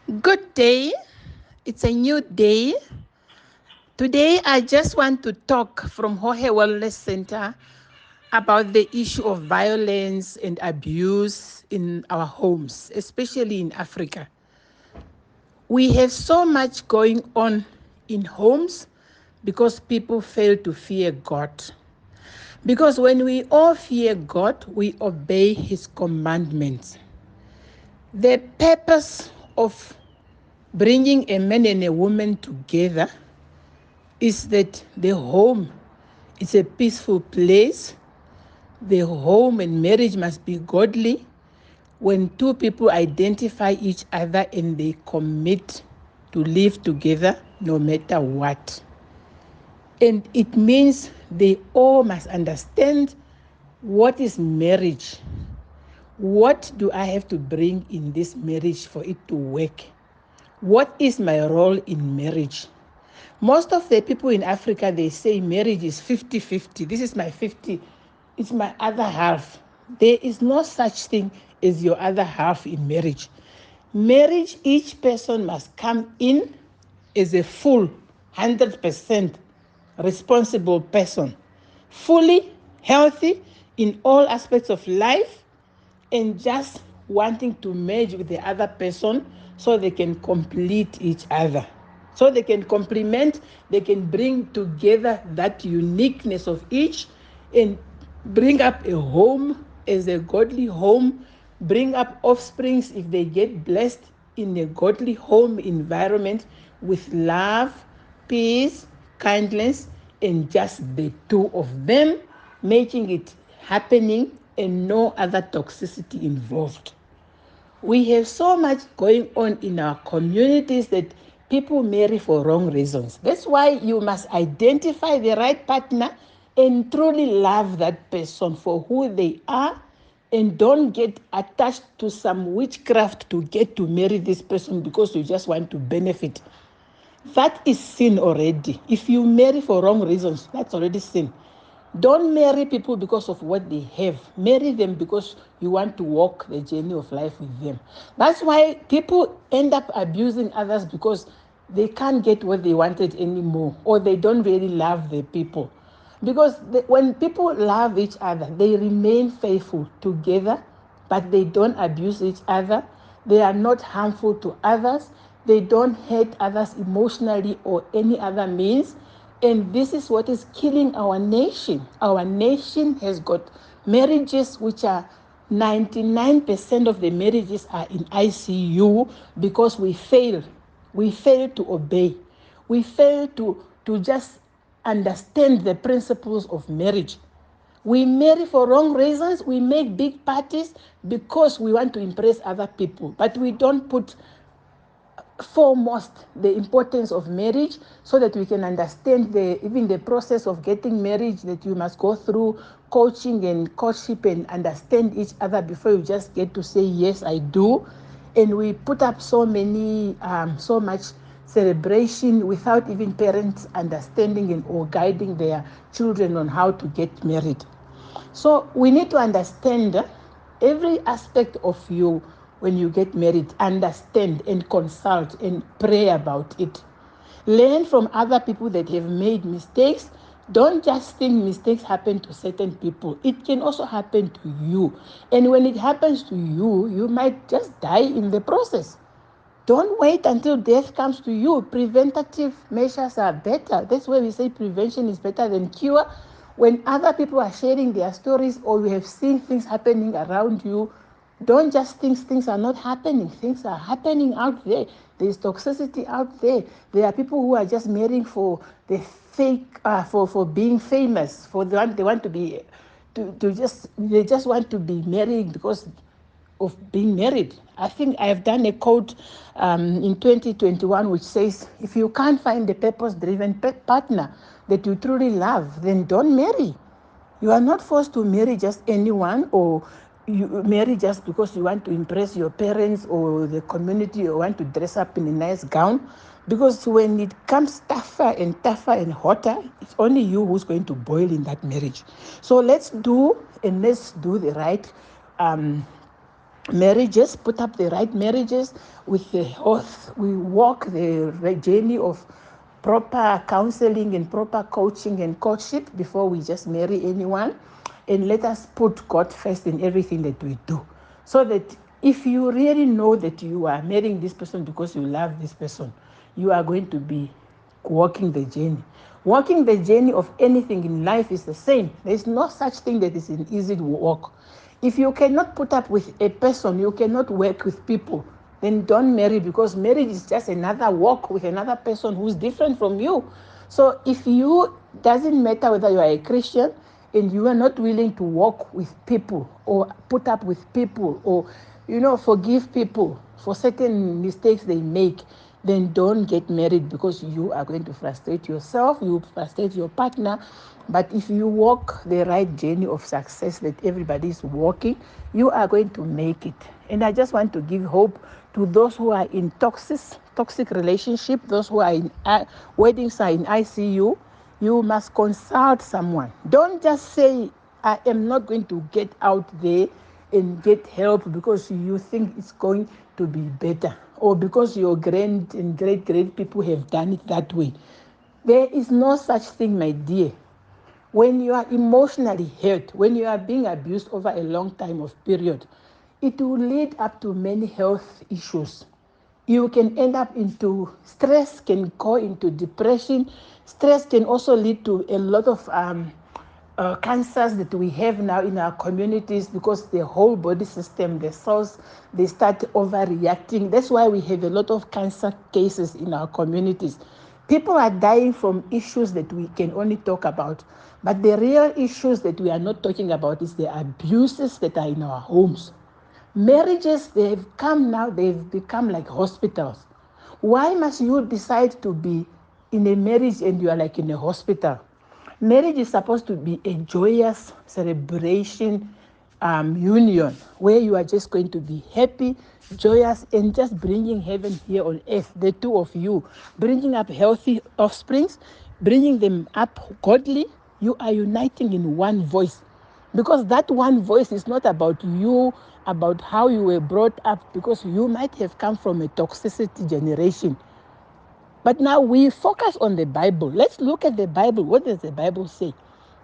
Good day. It's a new day. Today, I just want to talk from Hohe Wellness Center about the issue of violence and abuse in our homes, especially in Africa. We have so much going on in homes because people fail to fear God. Because when we all fear God, we obey His commandments. The purpose of bringing a man and a woman together is that the home is a peaceful place. The home and marriage must be godly. When two people identify each other and they commit to live together no matter what. And it means they all must understand what is marriage. What do I have to bring in this marriage for it to work? What is my role in marriage? Most of the people in Africa, they say marriage is 50-50. This is my 50. It's my other half. There is no such thing as your other half in marriage. Marriage, each person must come in as a full 100% responsible person, fully healthy in all aspects of life, and just wanting to merge with the other person so they can complete each other. So they can complement, they can bring together that uniqueness of each and bring up a home as a godly home, bring up offsprings if they get blessed in a godly home environment with love, peace, kindness, and just the two of them, making it happening and no other toxicity involved. We have so much going on in our communities that people marry for wrong reasons. That's why you must identify the right partner and truly love that person for who they are, and don't get attached to some witchcraft to get to marry this person because you just want to benefit. That is sin already. If you marry for wrong reasons, that's already sin. Don't marry people because of what they have. Marry them because you want to walk the journey of life with them. That's why people end up abusing others because they can't get what they wanted anymore, or they don't really love the people. Because when people love each other, they remain faithful together, but they don't abuse each other. They are not harmful to others. They don't hurt others emotionally or any other means. And this is what is killing our nation. Our nation has got marriages which are 99% of the marriages are in ICU because we fail. We fail to obey. We fail to just understand the principles of marriage. We marry for wrong reasons. We make big parties because we want to impress other people. But we don't put foremost the importance of marriage so that we can understand even the process of getting married, that you must go through coaching and courtship and understand each other before you just get to say, yes, I do. And we put up so much celebration without even parents understanding and or guiding their children on how to get married. So we need to understand every aspect of you when you get married. Understand and consult and pray about it. Learn from other people that have made mistakes. Don't just think mistakes happen to certain people. It can also happen to you. And when it happens to you, you might just die in the process. Don't wait until death comes to you. Preventative measures are better. That's why we say prevention is better than cure. When other people are sharing their stories or you have seen things happening around you, don't just think things are not happening. Things are happening out there. There's toxicity out there. There are people who are just marrying for the fake, for being famous. They want to be, they just want to be married because of being married. I think I have done a quote in 2021 which says, if you can't find a purpose-driven partner that you truly love, then don't marry. You are not forced to marry just anyone, or you marry just because you want to impress your parents or the community or want to dress up in a nice gown. Because when it comes tougher and hotter, it's only you who's going to boil in that marriage. So let's do the right marriages, put up the right marriages with the oath. We walk the journey of proper counseling and proper coaching and courtship before we just marry anyone. And let us put God first in everything that we do. So that if you really know that you are marrying this person because you love this person, you are going to be walking the journey. Walking the journey of anything in life is the same. There is no such thing that is an easy walk. If you cannot put up with a person, you cannot work with people, then don't marry, because marriage is just another walk with another person who's different from you. So if you, doesn't matter whether you are a Christian and you are not willing to walk with people or put up with people or, forgive people for certain mistakes they make, then don't get married, because you are going to frustrate yourself, you frustrate your partner. But if you walk the right journey of success that everybody is walking, you are going to make it. And I just want to give hope to those who are in toxic relationship, those who are in weddings are in ICU. You must consult someone. Don't just say, I am not going to get out there and get help because you think it's going to be better, or because your grand and great people have done it that way. There is no such thing, my dear. When you are emotionally hurt, when you are being abused over a long time of period, it will lead up to many health issues. You can end up into stress, can go into depression. Stress can also lead to a lot of cancers that we have now in our communities, because the whole body system, the cells, they start overreacting. That's why we have a lot of cancer cases in our communities. People are dying from issues that we can only talk about. But the real issues that we are not talking about is the abuses that are in our homes. Marriages, they've become like hospitals. Why must you decide to be in a marriage and you are like in a hospital? Marriage is supposed to be a joyous celebration, union, where you are just going to be happy, joyous, and just bringing heaven here on earth, the two of you, bringing up healthy offsprings, bringing them up godly. You are uniting in one voice. Because that one voice is not about you, about how you were brought up, because you might have come from a toxicity generation. But now we focus on the Bible. Let's look at the Bible. What does the Bible say?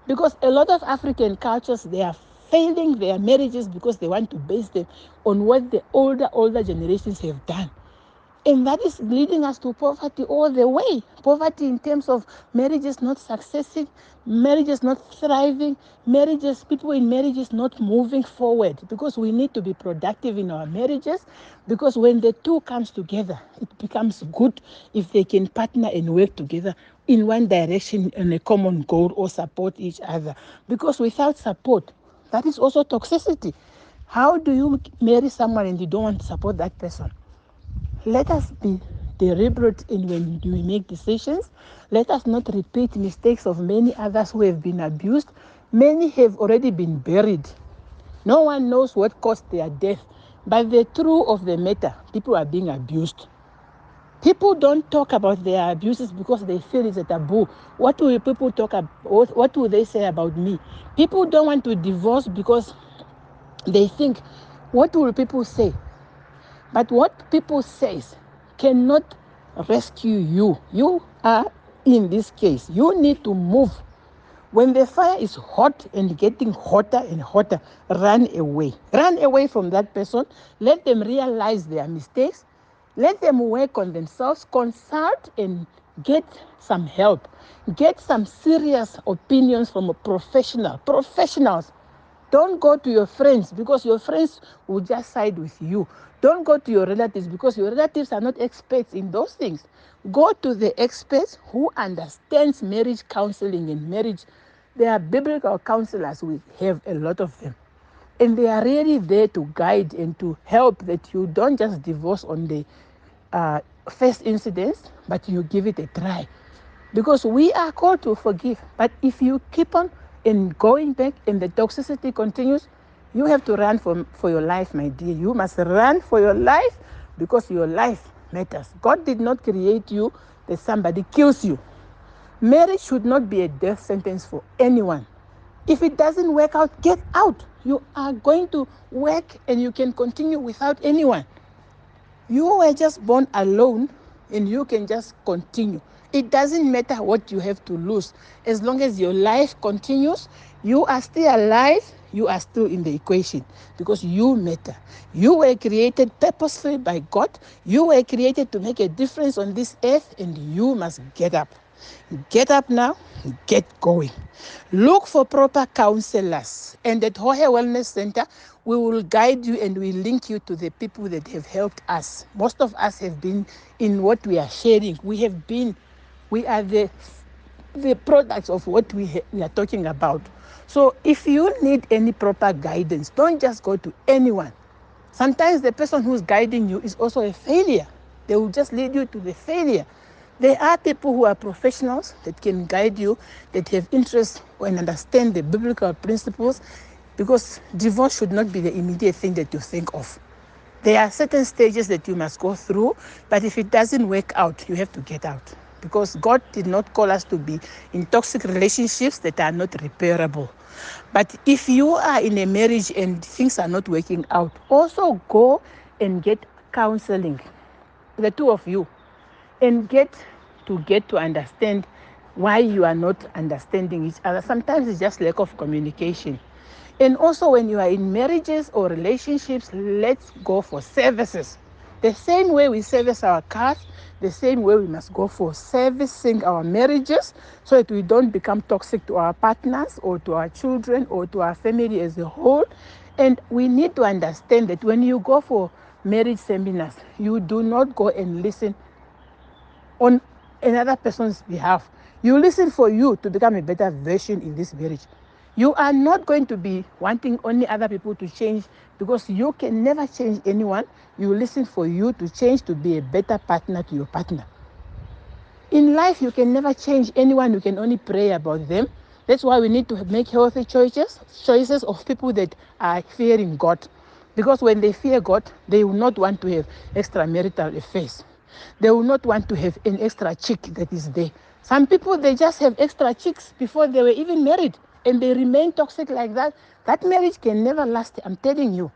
Because a lot of African cultures, they are failing their marriages because they want to base them on what the older generations have done. And that is leading us to poverty all the way. Poverty in terms of marriages not succeeding, marriages not thriving, people in marriages not moving forward, because we need to be productive in our marriages, because when the two comes together, it becomes good if they can partner and work together in one direction in a common goal, or support each other. Because without support, that is also toxicity. How do you marry someone and you don't want to support that person? Let us be deliberate in when we make decisions. Let us not repeat mistakes of many others who have been abused. Many have already been buried. No one knows what caused their death. But the truth of the matter, people are being abused. People don't talk about their abuses because they feel it's a taboo. What will people talk about? What will they say about me? People don't want to divorce because they think, what will people say? But what people say cannot rescue you. You are in this case. You need to move. When the fire is hot and getting hotter and hotter, run away. Run away from that person. Let them realize their mistakes. Let them work on themselves. Consult and get some help. Get some serious opinions from a professional. Professionals. Don't go to your friends, because your friends will just side with you. Don't go to your relatives, because your relatives are not experts in those things. Go to the experts who understands marriage counseling and marriage. There are biblical counselors. We have a lot of them. And they are really there to guide and to help, that you don't just divorce on the first incidents, but you give it a try. Because we are called to forgive. But if you keep on in going back and the toxicity continues, you have to run for your life, my dear. You must run for your life, because your life matters. God did not create you that somebody kills you. Marriage should not be a death sentence for anyone. If it doesn't work out, get out. You are going to work and you can continue without anyone. You were just born alone and you can just continue. It doesn't matter what you have to lose. As long as your life continues, you are still alive, you are still in the equation because you matter. You were created purposefully by God. You were created to make a difference on this earth and you must get up. Get up now, get going. Look for proper counselors. And at Hohe Wellness Center, we will guide you and we link you to the people that have helped us. Most of us have been in what we are sharing. We are the products of what we are talking about. So if you need any proper guidance, don't just go to anyone. Sometimes the person who's guiding you is also a failure. They will just lead you to the failure. There are people who are professionals that can guide you, that have interest and understand the biblical principles, because divorce should not be the immediate thing that you think of. There are certain stages that you must go through, but if it doesn't work out, you have to get out. Because God did not call us to be in toxic relationships that are not repairable. But if you are in a marriage and things are not working out, also go and get counseling, the two of you, and get to understand why you are not understanding each other. Sometimes it's just lack of communication. And also when you are in marriages or relationships, let's go for services. The same way we service our cars, the same way we must go for servicing our marriages so that we don't become toxic to our partners or to our children or to our family as a whole. And we need to understand that when you go for marriage seminars, you do not go and listen on another person's behalf. You listen for you to become a better version in this marriage. You are not going to be wanting only other people to change because you can never change anyone. You listen for you to change to be a better partner to your partner. In life, you can never change anyone. You can only pray about them. That's why we need to make healthy choices of people that are fearing God. Because when they fear God, they will not want to have extramarital affairs. They will not want to have an extra chick that is there. Some people, they just have extra chicks before they were even married, and they remain toxic like that. That marriage can never last, I'm telling you.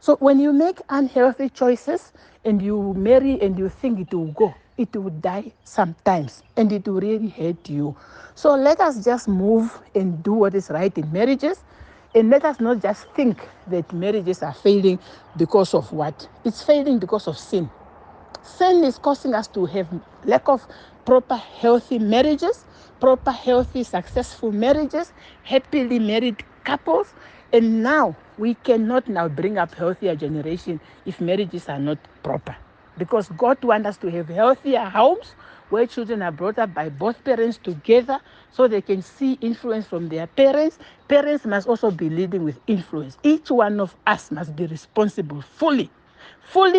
So when you make unhealthy choices and you marry and you think it will go, it will die sometimes and it will really hurt you. So let us just move and do what is right in marriages, and let us not just think that marriages are failing because of what? It's failing because of sin. Sin is causing us to have lack of proper healthy marriages, proper healthy successful marriages, happily married couples. And now we cannot now bring up healthier generation if marriages are not proper. Because God wants us to have healthier homes where children are brought up by both parents together so they can see influence from their parents. Parents must also be leading with influence. Each one of us must be responsible fully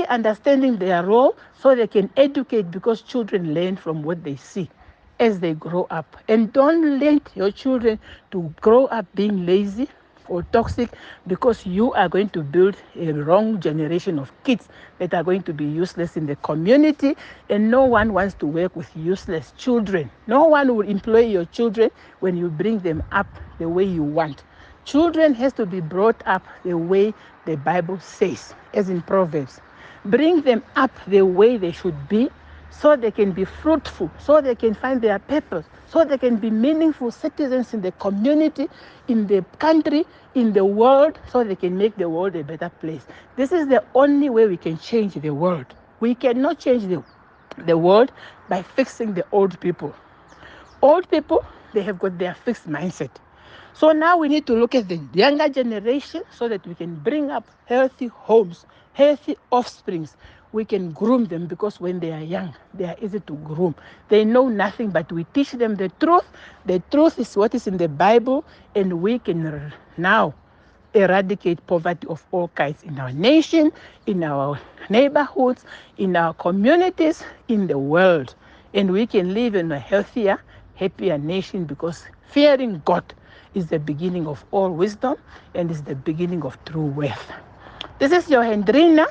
understanding their role so they can educate, because children learn from what they see as they grow up. And don't let your children to grow up being lazy or toxic, because you are going to build a wrong generation of kids that are going to be useless in the community, and no one wants to work with useless children. No one will employ your children when you bring them up the way you want. Children has to be brought up the way the Bible says, as in Proverbs. Bring them up the way they should be so they can be fruitful, so they can find their purpose, so they can be meaningful citizens in the community, in the country, in the world, so they can make the world a better place. This is the only way we can change the world. We cannot change the world by fixing the old people. Old people, they have got their fixed mindset. So now we need to look at the younger generation so that we can bring up healthy homes, healthy offsprings. We can groom them, because when they are young, they are easy to groom. They know nothing, but we teach them the truth. The truth is what is in the Bible, and we can now eradicate poverty of all kinds in our nation, in our neighborhoods, in our communities, in the world. And we can live in a healthier, happier nation, because fearing God is the beginning of all wisdom and is the beginning of true wealth. This is your Hendrina,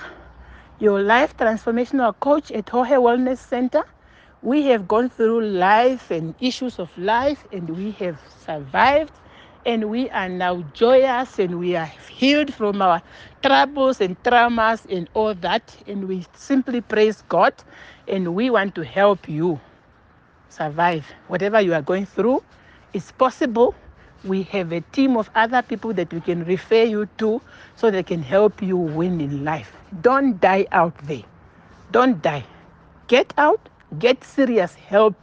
your life transformational coach at Hohe Wellness Center. We have gone through life and issues of life, and we have survived, and we are now joyous, and we are healed from our troubles and traumas and all that. And we simply praise God, and we want to help you survive whatever you are going through. It's possible. We have a team of other people that we can refer you to so they can help you win in life. Don't die out there. Don't die. Get out, get serious help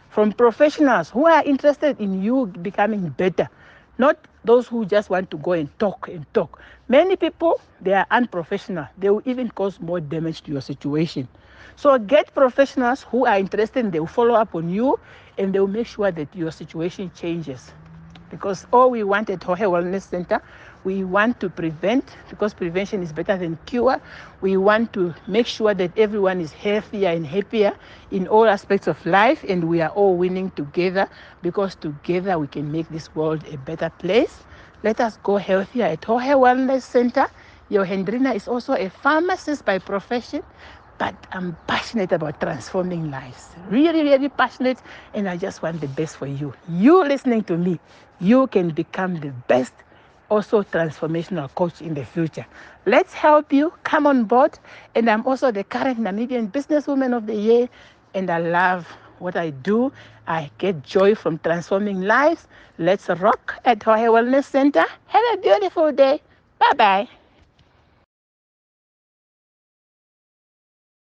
from professionals who are interested in you becoming better, not those who just want to go and talk and talk. Many people, they are unprofessional. They will even cause more damage to your situation. So get professionals who are interested, they will follow up on you, and they will make sure that your situation changes. Because all we want at Hohe Wellness Center, we want to prevent, because prevention is better than cure. We want to make sure that everyone is healthier and happier in all aspects of life, and we are all winning together, because together we can make this world a better place. Let us go healthier at Hohe Wellness Center. Your Hendrina is also a pharmacist by profession, but I'm passionate about transforming lives. Really, really passionate, and I just want the best for you. You listening to me, you can become the best, also transformational coach in the future. Let's help you. Come on board. And I'm also the current Namibian Businesswoman of the Year, and I love what I do. I get joy from transforming lives. Let's rock at Hohe Wellness Center. Have a beautiful day. Bye-bye.